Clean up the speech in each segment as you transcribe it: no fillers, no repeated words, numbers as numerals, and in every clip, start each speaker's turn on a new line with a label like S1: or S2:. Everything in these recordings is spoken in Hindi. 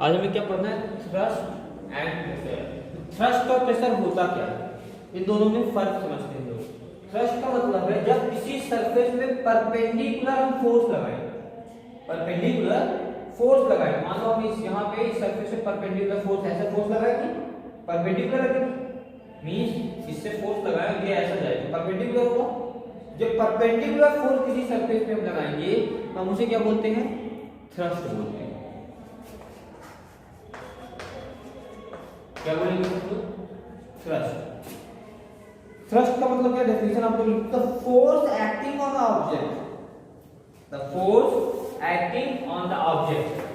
S1: आज हमें क्या पढ़ना है? Thrust and pressure. थ्रस्ट और प्रेशर होता क्या है, इन दोनों में फर्क समझते हैं लोग। थ्रस्ट का मतलब है जब किसी सरफेस में परपेंडिकुलर हम फोर्स लगाएं, परपेंडिकुलर फोर्स लगाएं। मान लो हम इस यहाँ पे इस सरफेस पे परपेंडिकुलर फोर्स, ऐसा फोर्स लगाएंगे, परपेंडिकुलर लगेगी, मींस इससे फोर्स लगाएंगे ये ऐसा जाएगा, परपेंडिकुलर होगा। जब परपेंडिकुलर फोर्स किसी सरफेस पे हम लगाएंगे तो हम उसे क्या बोलते हैं? थ्रस्ट बोलते हैं। क्या बोलेंगे? थ्रस्ट। थ्रस्ट का मतलब क्या, डेफिनेशन आपको लिखो, the force acting on the object, the force acting on the object.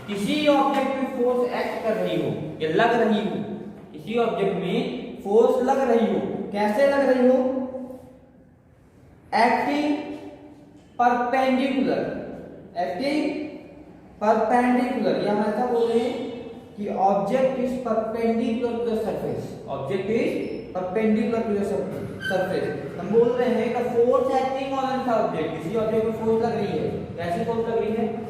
S1: किसी ऑब्जेक्ट में फोर्स एक्ट कर रही हो या लग रही हो, किसी ऑब्जेक्ट में फोर्स लग रही हो, कैसे लग रही हो? एक्टिंग परपेंडिकुलर, एक्टिंग परपेंडिकुलर, या हम ऐसा बोले कि object is perpendicular to the surface, object is perpendicular to the surface. हम बोल रहे हैं कि force acting on an object, किसी ऑब्जेक्ट में फोर्स लग रही है, कैसे फोर्स लग रही है?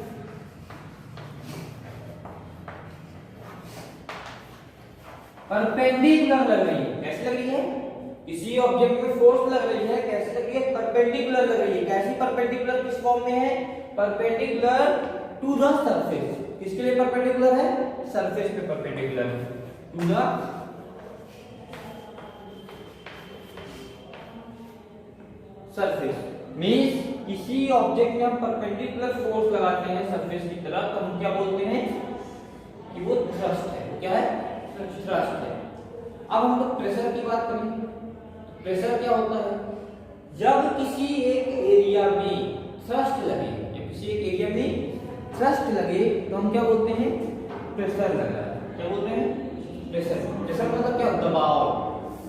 S1: परपेंडिकुलर लग रही है। कैसे लग रही है? किसी ऑब्जेक्ट में फोर्स लग रही है, कैसे लग रही है? परपेंडिकुलर लग रही है। कैसी परपेंडिकुलर? किस फॉर्म में है? Perpendicular to the surface. किसके लिए परपेंडिकुलर है? सरफेस पे perpendicular to the surface. Means किसी ऑब्जेक्ट में हम परपेंडिकुलर फोर्स लगाते हैं सरफेस की तरफ तो हम क्या बोलते हैं कि वो थ्रस्ट है। क्या है? थ्रस्ट है। अब हम लोग प्रेशर की बात करें। प्रेशर क्या होता है? जब किसी एक एरिया में थ्रस्ट लगे, जब किसी एक एरिया में थ्रस्ट लगे तो हम क्या बोलते हैं? प्रेशर लगा। क्या बोलते हैं? प्रेशर। प्रेशर मतलब क्या? दबाव।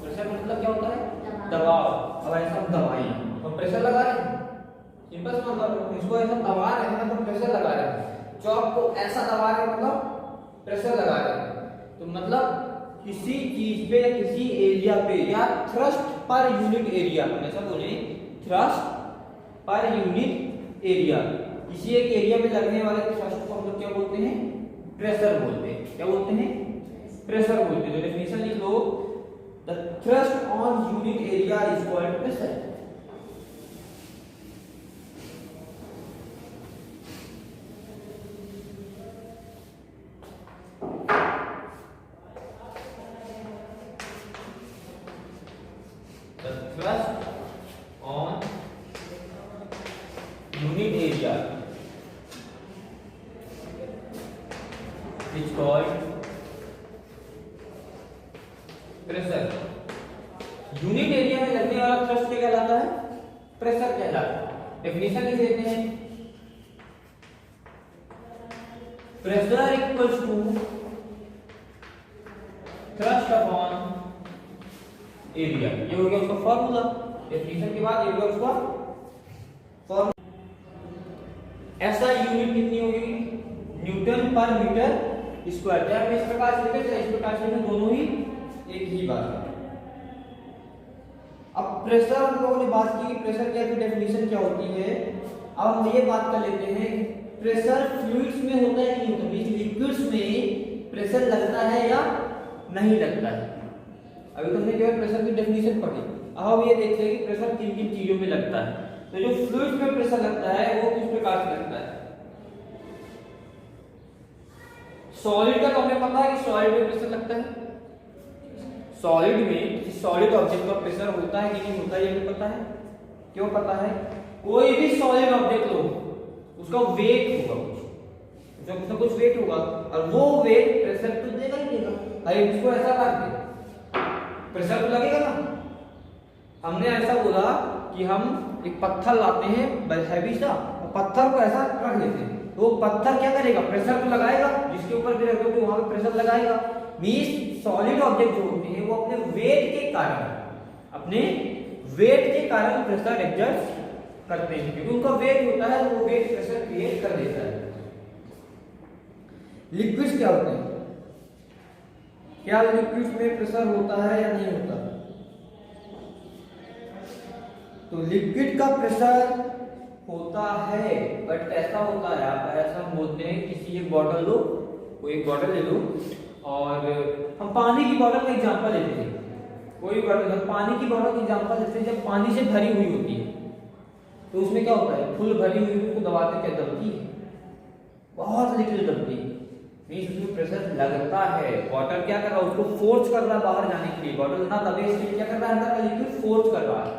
S1: प्रेशर मतलब क्या होता है? दबाव। अब ऐसा हम दबाएं तो प्रेशर लगा रहे हैं, सिंपल सा मतलब इसको ऐसा दबा रहे हैं तो प्रेशर लगा रहे हैं। चॉप को ऐसा दबा रहे हैं मतलब प्रेशर लगा रहे हैं। तो मतलब किसी चीज पे या किसी एरिया पे या थ्रस्ट पर यूनिट एरिया, हम ऐसा बोले थ्रस्ट पर यूनिट एरिया, किसी एक एरिया में लगने वाले थ्रस्ट को हम लोग क्या बोलते हैं? प्रेशर बोलते हैं। क्या बोलते हैं? प्रेशर बोलते हैं। तो डेफिनेशन लिख लो, the thrust on unit area is called pressure. Thrust on unit area is called pressure. Unit area में लगने वाला थ्रस्ट क्या कहलाता है? प्रेशर कहलाता है। डेफिनेशन लिख देते हैं, pressure equals to thrust upon area. ये हो गया उसका फॉर्मूला। डेफिनेशन के बाद ये हो गया उसका फॉर्मूला। ऐसा यूनिट कितनी होगी? न्यूटन पर मीटर स्क्वायर। क्या हम इस प्रकार से लिखे थे, इस प्रकार से लिखे, दोनों ही एक ही बात है। अब प्रेशर हम लोगों ने बात की, प्रेशर क्या की डेफिनेशन क्या होती है। अब हम ये बात कर लेते हैं प्रेशर फ्लूइड्स में होता है कि नहीं होता, लिक्विड्स में प्रेशर लगता है या नहीं लगता है। अभी तुमने केवल प्रेशर की डेफिनेशन पढ़ी, अब हम ये देखते हैं कि प्रेशर किन किन चीजों में लगता है। तो जो फ्लूइड में प्रेशर लगता है वो किस प्रकार से लगता है? सॉलिड का तो हमें पता है कि सॉलिड में प्रेशर लगता है। सॉलिड में किसी सॉलिड ऑब्जेक्ट का प्रेशर होता है कि नहीं होता, ये हमें पता है। क्यों पता है? कोई भी सॉलिड ऑब्जेक्ट लो, उसका वेट होगा, उसका कुछ वेट होगा और वो वेट प्रेशर तो देगा ही देगा। अरे इसको ऐसा कर दे, प्रेशर तो लगेगा ना। हमने ऐसा बोला कि हम एक पत्थर लाते हैं हैवी सा, पत्थर को ऐसा रख लेते हैं तो वो पत्थर क्या करेगा? प्रेशर तो लगाएगा, जिसके ऊपर भी रखोगे वहां पे प्रेशर लगाएगा। मींस सॉलिड ऑब्जेक्ट जो होते हैं वो अपने वेट के कारण प्रेशर एग्जर्ट करते हैं, क्योंकि उनका वेट होता है तो वो वेट प्रेशर क्रिएट कर देता है। लिक्विड्स क्या होते हैं? क्या लिक्विड में प्रेशर होता है या नहीं होता? तो लिक्विड का प्रेशर होता है, बट ऐसा होता है, आप ऐसा हम बोलते हैं किसी एक बॉटल लो, कोई एक बॉटल ले लो और हम पानी की बॉटल का एग्जांपल लेते हैं, कोई बॉटल, पानी की बॉटल का एग्जांपल लेते हैं, जब पानी से भरी हुई होती है तो उसमें क्या होता है, फुल भरी हुई उसको दबाते क्या दबती है, बहुत लिटिल दबती है, मींस उसमें प्रेशर लगता है। वाटर क्या कर रहा है, उसको फोर्स कर रहा है बाहर जाने के लिए, बॉटल ना दबे इसलिए क्या कर रहा है, अंदर का लिक्विड फोर्स कर रहा है।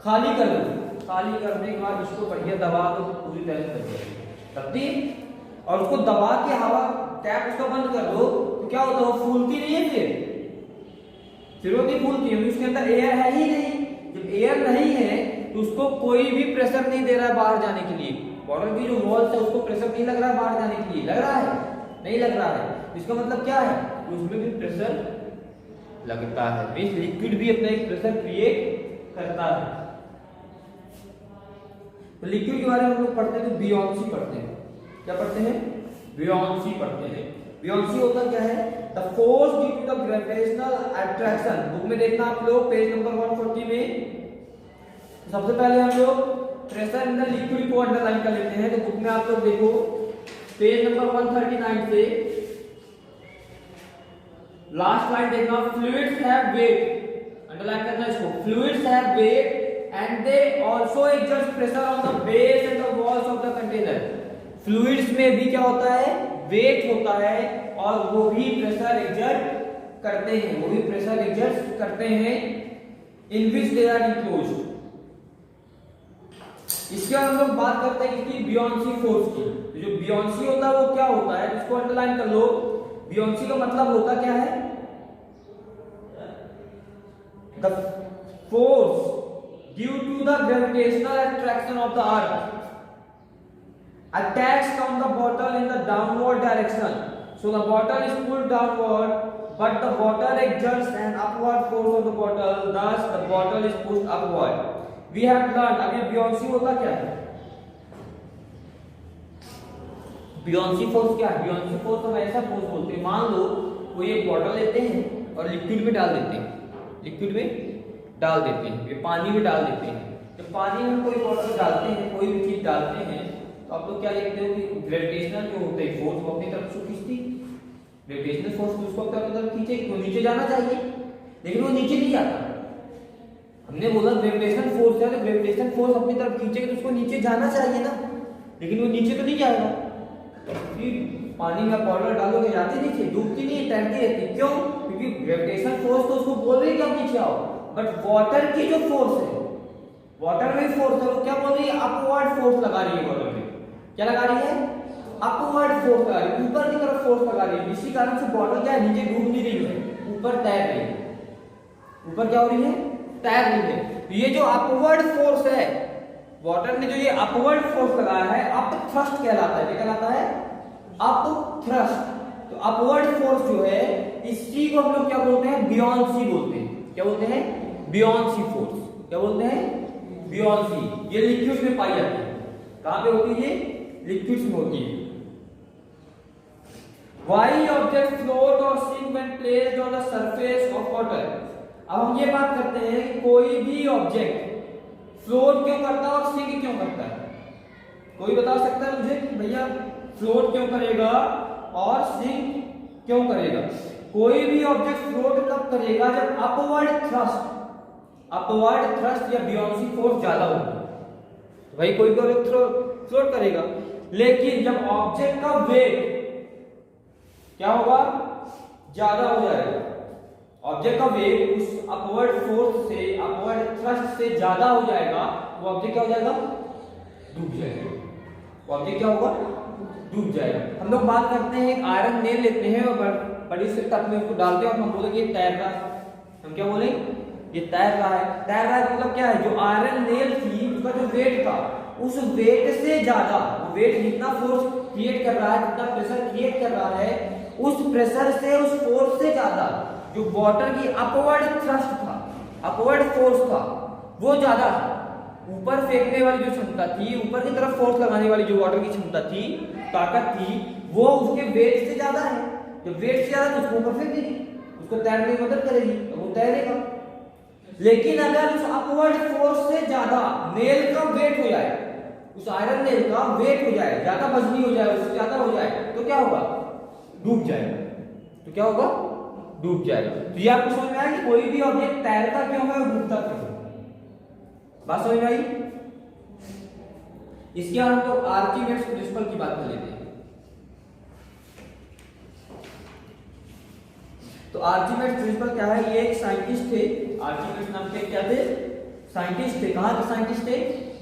S1: खाली कर दो, खाली करने के बाद उसको बढ़िया दबा दो, पूरी तरह से दब जाएगी, दबती है, और उसको दबा के हवा टैप उसका बंद कर दो तो क्या होता है, वो फूलती नहीं है, फिर वो नहीं फूलती है, उसके अंदर एयर है ही नहीं। जब एयर नहीं है तो उसको कोई भी प्रेशर नहीं दे रहा है बाहर जाने के लिए, बॉटल की जो वॉल्स है उसको प्रेशर नहीं लग रहा है बाहर जाने के लिए, लग रहा है, नहीं लग रहा है, इसका मतलब क्या है, उसमें भी प्रेशर लगता है, मींस लिक्विड भी अपना एक प्रेशर क्रिएट करता है। तो लिक्विड के बारे में हम लोग पढ़ते हैं तो बियोंसी पढ़ते हैं, क्या पढ़ते हैं, बियोंसी पढ़ते हैं। बियोंसी होता क्या है, the force due to the gravitational attraction, book में देखना आप लोग पेज नंबर 140 में। सबसे पहले हम लोग प्रेशर इन द लिक्विड को अंडरलाइन कर लेते हैं, तो बुक में आप लोग देखो पेज नंबर 139 से लास्ट लाइन देखना, फ्लूइड्स हैव वेट, अंडरलाइन करना इसको, fluids have weight and they also exert pressure on the base and the walls of the container। Fluids में भी क्या होता है, वेट होता है और वो भी प्रेशर एग्जर्ट करते हैं, वो भी प्रेशर एग्जर्ट करते हैं इन विच दे आर इनक्लोज्ड। इसके बाद हम लोग बात करते हैं इसकी बियोंसी फोर्स की। तो जो बियोंसी होता है वो क्या होता है, इसको अंडरलाइन कर लो, बियोंसी का मतलब होता क्या है, the force due to the gravitational attraction of the earth attached on the bottle in the downward direction, so the bottle is pulled downward but the water exerts an upward force on the bottle, thus the bottle is pushed upward। we have learned, अभी बियोंसी होता क्या है, बियोंसी फोर्स क्या है, बियोंसी फोर्स हम ऐसा फोर्स बोलते हैं, मान लो कोई एक बॉटल लेते हैं और लिक्विड में डाल देते हैं, लिक्विड में डाल देते हैं, ये पानी में डाल देते हैं, जब पानी में कोई बॉटल डालते हैं, कोई भी चीज डालते हैं तो आप लोग क्या लिखते हो कि ग्रेविटेशनल जो होते हैं फोर्स वो अपनी तरफ से खींचती, ग्रेविटेशनल फोर्स उसको अपनी तरफ खींचे, तो नीचे जाना चाहिए, लेकिन वो नीचे नहीं जाता। हमने बोला ग्रेविटेशनल फोर्स है तो ग्रेविटेशनल फोर्स अपनी तरफ खींचेगा तो उसको नीचे जाना चाहिए ना, लेकिन वो नीचे तो नहीं जाएगा। पानी में बॉटल डालोगे जाती नीचे, डूबती नहीं, तैरती रहती, क्यों, क्योंकि ग्रेविटेशनल फोर्स तो उसको बोल रही है कि आप नीचे आओ, बट वाटर की जो फोर्स है, वाटर में फोर्स है, वो क्या बोल रही है, अपवर्ड फोर्स लगा रही है वाटर में, क्या लगा रही है, अपवर्ड फोर्स लगा रही है, ऊपर की तरफ फोर्स लगा रही है, इसी कारण से बॉटल क्या है, नीचे डूब नहीं रही है, ऊपर तैर रही है, ऊपर क्या हो रही है, तैर रही है। तो ये जो अपवर्ड फोर्स है, वाटर ने जो ये अपवर्ड फोर्स लगाया है, अप थ्रस्ट कहलाता है, क्या कहलाता है, अप थ्रस्ट। तो अपवर्ड फोर्स जो है इसी को हम लोग क्या बोलते हैं, बियोंसी बोलते हैं, क्या बोलते हैं, बियोंसी फोर्स, क्या बोलते हैं, बियोंसी। ये लिक्विड्स में पाई जाती है, कहां पे होती है, ये लिक्विड्स में होती है। Why objects float or sink when placed on the surface of water। अब हम ये बात करते हैं कि कोई भी ऑब्जेक्ट फ्लोट क्यों करता है और सिंक क्यों करता है, कोई बता सकता है मुझे कि भैया फ्लोट क्यों करेगा और सिंक क्यों करेगा। कोई भी ऑब्जेक्ट फ्लोट तब करेगा जब अपवर्ड थ्रस्ट या बियोंसी फोर्स ज्यादा होगा, तो भाई कोई भी ऑब्जेक्ट फ्लोट करेगा। लेकिन जब ऑब्जेक्ट का वेट क्या होगा, ज्यादा हो जाएगा, ऑब्जेक्ट का वेट उस अपवर्ड फोर्स से, अपवर्ड थ्रस्ट से ज्यादा हो जाएगा, वो ऑब्जेक्ट क्या हो जाएगा, डूब जाएगा, वो ऑब्जेक्ट क्या होगा, डूब जाएगा। हम लोग बात करते हैं एक आयरन नेल लेते हैं और बड़ी से टप में उसको डालते हैं और हम बोलेंगे ये तैर रहा है, हम क्या बोलेंगे, ये तैर रहा है। तैर रहा है मतलब क्या है, जो आयरन नेल थी उसका जो वेट था, उस वेट से ज्यादा, वो वेट जितना फोर्स क्रिएट कर रहा है, जितना प्रेशर क्रिएट कर रहा है, उस प्रेशर से, उस फोर्स से ज्यादा जो वाटर की अपवर्ड थ्रस्ट था, अपवर्ड फोर्स था, वो ज्यादा था। ऊपर फेंकने वाली जो क्षमता थी, ऊपर की तरफ फोर्स लगाने वाली जो वाटर की क्षमता थी, ताकत थी, वो उसके वेट से ज्यादा है। जब वेट से ज्यादा तो उसको ऊपर फेंक देगी, उसको तैरने में मदद करेगी तो वो तैरेगा। लेकिन अगर उस अपवर्ड फोर्स से ज्यादा नेल का वेट हो जाए, उस आयरन नेल का वेट हो जाए, ज्यादा वजनी हो जाए, उससे ज्यादा हो जाए, तो क्या होगा? डूब जाएगा। तो क्या होगा? डूब जाएगा। तो ये आपको समझ में आया कि कोई भी ऑब्जेक्ट तैरता क्यों है और डूबता क्यों है? बात समझ में आई? इसके बाद हम लोग आर्किमिडीज प्रिंसिपल की बात कर लेते हैं। तो आर्किमिडीज प्रिंसिपल क्या है? ये एक साइंटिस्ट थे, आर्किमिडीज नाम के क्या थे? साइंटिस्ट थे। कहां के साइंटिस्ट थे?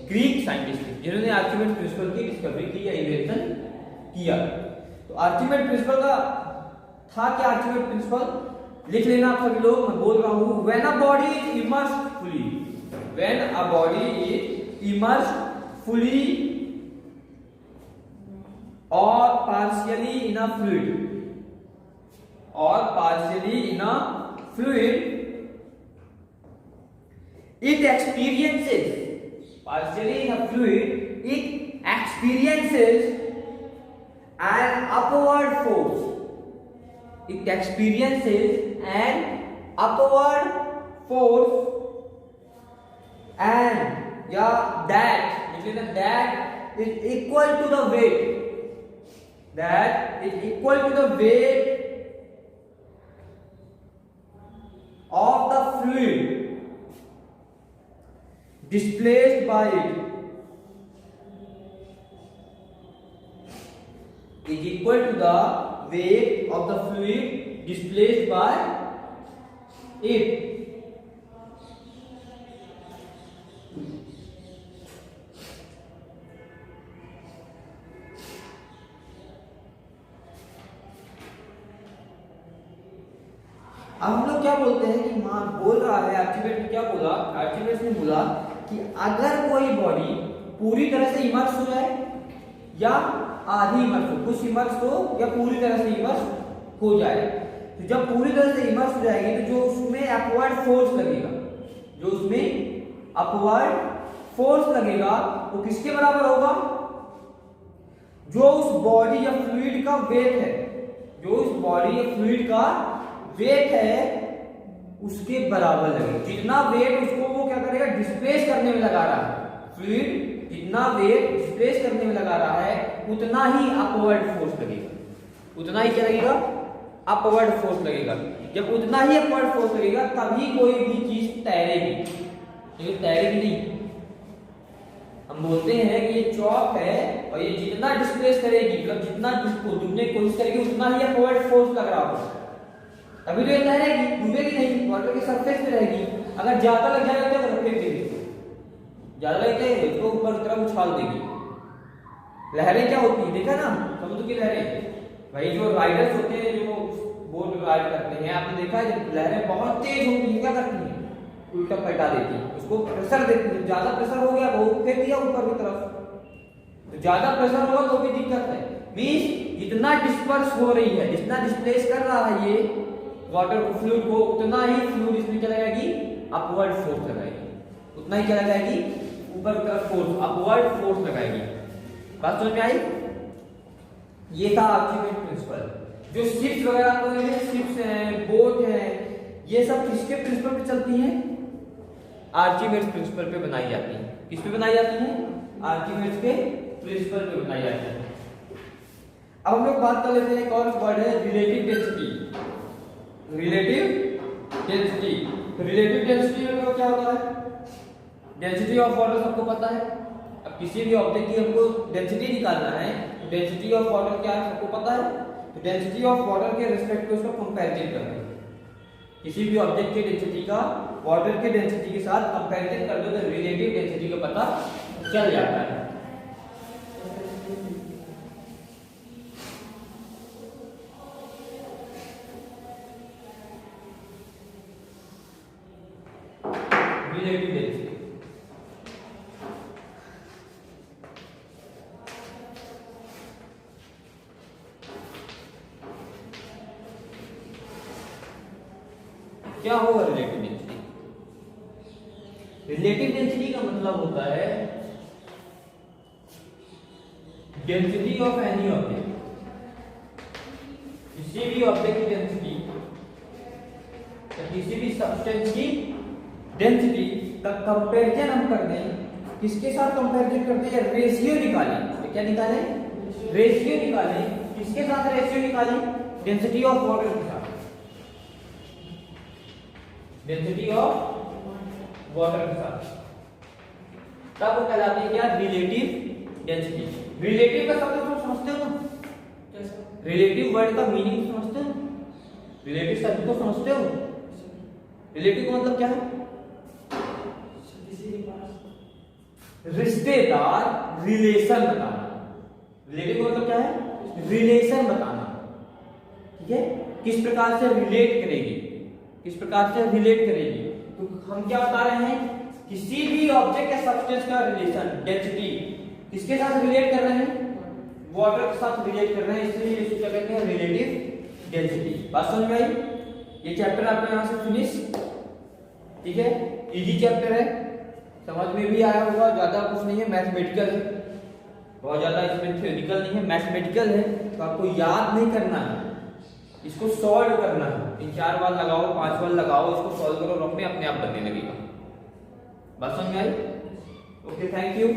S1: ग्रीक साइंटिस्ट थे, जिन्होंने आर्किमिडीज प्रिंसिपल की डिस्कवरी की या इन्वेंशन किया। तो आर्किमिडीज प्रिंसिपल का था क्या? आर्किमिडीज प्रिंसिपल लिख लेना आप सभी लोग, मैं बोल रहा हूं। When a body is immersed fully, when a body is immersed fully or partially in a fluid, or partially in a fluid, it experiences, partially in a fluid, it experiences an upward force, it experiences an upward force and that is equal to the weight, that is equal to the weight of the fluid displaced by it, is equal to the weight of the fluid displaced by it. अब हम लोग क्या बोलते हैं कि मां बोल रहा है, आर्किमिडीज ने क्या बोला? आर्किमिडीज ने बोला कि अगर कोई बॉडी पूरी तरह से इमर्स हो जाए या आधी इमर्स हो, कुछ इमर्स हो या पूरी तरह से इमर्स हो जाए, तो जब पूरी तरह से इमर्स हो जाएगी तो जो उसमें अपवर्ड फोर्स लगेगा, जो उसमें अपवर्ड फोर्स लगेगा वो किसके बराबर होगा? जो उस बॉडी या फ्लूइड का वेट है, जो उस बॉडी या फ्लूइड का वेट है उसके बराबर लगेगा। जितना वेट उसको वो क्या करेगा? डिस्प्लेस करने में लगा रहा है, फ्लूइड जितना वेट डिस्प्लेस करने में लगा रहा है उतना ही अपवर्ड फोर्स लगेगा, उतना ही क्या लगेगा? अपवर्ड फोर्स लगेगा। जब उतना ही अपवर्ड फोर्स लगेगा तभी कोई भी चीज तैरेगी, लेकिन तैरेगी नहीं। हम बोलते हैं कि ये चौक है और ये जितना डिस्प्लेस करेगी, मतलब जितना डूबने की कोशिश करेगी उतना ही अपवर्ड फोर्स लग रहा होगा, तभी तो ये तैरेगी, डूबेगी नहीं, वाटर के सरफेस पे रहेगी। अगर ज्यादा लग जाएगा क्या करेगा? फेंक देगी, ज्यादा लग जाएगा इसको ऊपर की तरफ उछाल देगी। लहरें क्या होती है? देखा ना समुद्र की लहरें, भाई जो राइडर्स होते हैं, जो बोट राइड करते हैं, आपने देखा है जब लहरें बहुत तेज होती है क्या करती हैं? उल्टा पलटा देती है, उसको प्रेशर देती है। ज्यादा प्रेशर हो गया वो फेंक दिया ऊपर की तरफ, तो ज्यादा प्रेशर होगा तो भी दिक्कत है। मींस जितना डिस्पर्स हो रही है, जितना डिस्प्लेस कर रहा है ये वाटर फ्लूइड को, उतना ही फ्लूइड इसमें क्या लगाएगी? अपवर्ड फोर्स लगाएगी, उतना ही क्या लगाएगी? ऊपर की तरफ फोर्स, अपवर्ड फोर्स लगाएगी। बात समझ में आई? ये था आर्किमिडीज प्रिंसिपल। जो शिप्स वगैरह आप लोगों ने, शिप्स हैं, बोट हैं, ये सब किसके प्रिंसिपल पे चलती हैं? आर्किमिडीज प्रिंसिपल पे बनाई जाती है। किस पे बनाई जाती है? आर्किमिडीज के प्रिंसिपल पे बनाई जाती है। अब हम लोग बात कर लेते हैं, एक और वर्ड है relative density. Relative density, relative density में क्या होता है? डेंसिटी ऑफ वाटर सबको पता है। अब किसी भी ऑब्जेक्ट की हमको डेंसिटी निकालना है, तो डेंसिटी ऑफ वाटर क्या है सबको पता है। तो डेंसिटी ऑफ वाटर के रिस्पेक्ट में उसका कंपैरिजन करना है। किसी भी ऑब्जेक्ट के डेंसिटी का वाटर के डेंसिटी के साथ कंपैरिजन कर दो तो रिलेटिव डेंसिटी का पता चल जाता है। रिलेटिव डेंसिटी क्या होगा? रिलेटिव डेंसिटी, रिलेटिव डेंसिटी का मतलब होता है डेंसिटी ऑफ एनी ऑब्जेक्ट, किसी भी ऑब्जेक्ट की डेंसिटी तो किसी भी सब्सटेंस की डेंसिटी का कंपैरिजन हम करते हैं, किसके साथ कंपैरिजन करते हैं? रेशियो निकालें। तो क्या निकालें? रेशियो निकालें। किसके साथ रेशियो निकालें? डेंसिटी ऑफ वाटर के साथ, डेंसिटी ऑफ वाटर के साथ। तब वो कहलाते हैं क्या? Relative density. रिलेटिव का शब्द तुम समझते हो ना? रिलेटिव वर्ड का मीनिंग समझते हो? रिलेटिव शब्द को समझते हो? रिलेटिव का मतलब क्या है? रिश्तेदार, रिलेशन बताना। रिलेटिव का मतलब क्या है? रिलेशन बताना। ठीक है, किस प्रकार से रिलेट करेगी, किस प्रकार से रिलेट करेगी। तो हम क्या बता रहे हैं? किसी भी ऑब्जेक्ट या सब्सटेंस का रिलेशन, डेंसिटी किसके साथ रिलेट कर रहे हैं? वाटर के साथ रिलेट कर रहे हैं, इसलिए इसको क्या कहते हैं? Relative density. बात समझ में आई? ये चैप्टर आपका यहां से फिनिश। ठीक है, इजी चैप्टर है, समझ में भी आया होगा, ज्यादा कुछ नहीं है, मैथमेटिकल है, बहुत ज्यादा इसमें थ्योरेटिकल नहीं है, मैथमेटिकल है। तो आपको याद नहीं करना है, इसको सॉल्व करना है। 3-4 बार लगाओ, 5 बार लगाओ, इसको सॉल्व करो, अपने आप बनने लगेगा। बात समझ में आई? Okay, thank you.